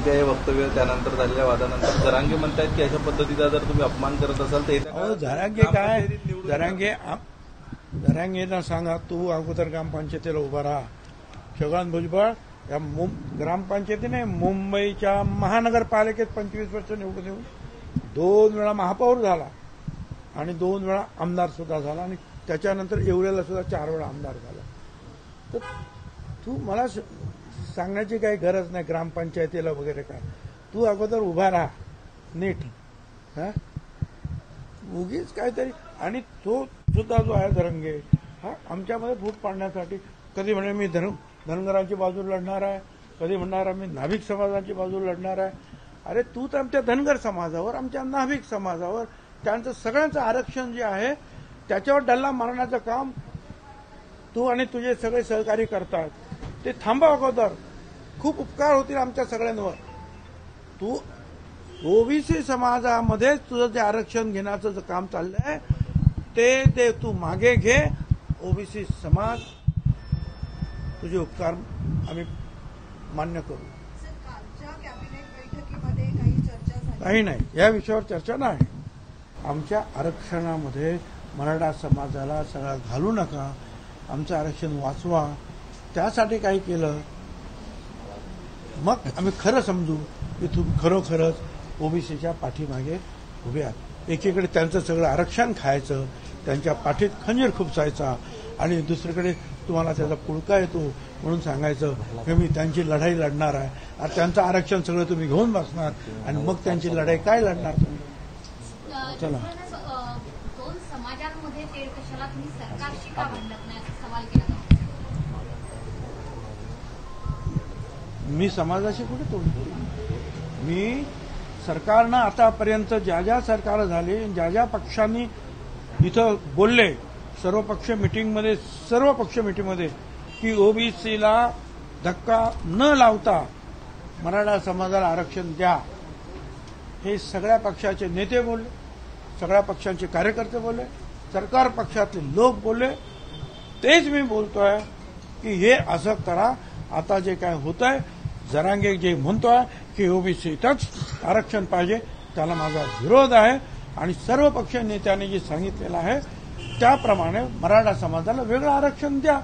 सध्या हे वक्तव्य त्यानंतर झालेल्या वादानंतर जरांगे म्हणतात की अशा पद्धतीचा जर तुम्ही अपमान करत असाल तर जरांगे काय जरांगेंना सांगा तू अगोदर ग्रामपंचायतीला उभा राहा. छगन भुजबळ या ग्रामपंचायतीने मुंबईच्या महानगरपालिकेत 25 वर्ष निवडून येऊन 2 वेळा महापौर झाला आणि 2 वेळा आमदार सुद्धा झाला आणि त्याच्यानंतर येवल्याला सुद्धा 4 वेळा आमदार झाला. तर तू मला सांगण्याची काही गरज नाही ग्रामपंचायतीला वगैरे काय. तू अगोदर उभा राहा नीट. हा उगीच काहीतरी. आणि तो सुद्धा जो आहे धरंगे हा आमच्यामध्ये फूट पाडण्यासाठी कधी म्हणे मी धनगरांची बाजू लढणार आहे, कधी म्हणणार मी नाभिक समाजाची बाजू लढणार आहे. अरे तू तर आमच्या धनगर समाजावर, आमच्या नाभिक समाजावर, त्यांचं सगळ्यांचं आरक्षण जे आहे त्याच्यावर डल्ला मारण्याचं काम तू आणि तुझे सगळे सहकारी करतात. ते थांबा अगोदर. खूप उपकार होतील आमच्या सगळ्यांवर. तू ओबीसी समाजामध्ये तुझं जे आरक्षण घेण्याचं जे काम चाललंय ते तू मागे घे. ओबीसी समाज तुझे उपकार आम्ही मान्य करू. काही नाही, या विषयावर चर्चा नाही. आमच्या आरक्षणामध्ये मराठा समाजाला सगळा घालू नका, आमचं आरक्षण वाचवा. त्यासाठी काही केलं मग आम्ही खरं समजू की तुम्ही खरोखरच ओबीसीच्या पाठीमागे उभे आहात. एकीकडे त्यांचं सगळं आरक्षण खायचं, त्यांच्या पाठीत खंजीर खुपसायचा आणि दुसरीकडे तुम्हाला त्याचा पुळका येतो म्हणून सांगायचं की मी त्यांची लढाई लढणार आहे. आणि त्यांचं आरक्षण सगळं तुम्ही घेऊन बसणार आणि मग त्यांची लढाई काय लढणार तुम्ही. चला दोन समाजांमध्ये तेढ कशाला तुम्ही सरकारशी का भांडत नाही असा सवाल केला. मी समाजाशी कुठे तोडतो. मी सरकारनं आतापर्यंत ज्या ज्या सरकार झाले, ज्या ज्या पक्षांनी इथं बोलले सर्व पक्ष मिटिंगमध्ये की ओबीसीला धक्का न लावता मराठा समाजाला आरक्षण द्या, हे सगळ्या पक्षाचे नेते बोलले, सगळ्या पक्षांचे कार्यकर्ते बोलले, सरकार पक्षातले लोक बोलले. तेच मी बोलतोय की हे असं करा. आता जे काय होत आहे, जरांगे जे म्हणतोय की ओबीसीतच आरक्षण पाहिजे, त्याला माझा विरोध आहे. आणि सर्व पक्ष नेत्यांनी जे सांगितलेलं आहे त्याप्रमाणे मराठा समाजाला वेगळं आरक्षण द्या.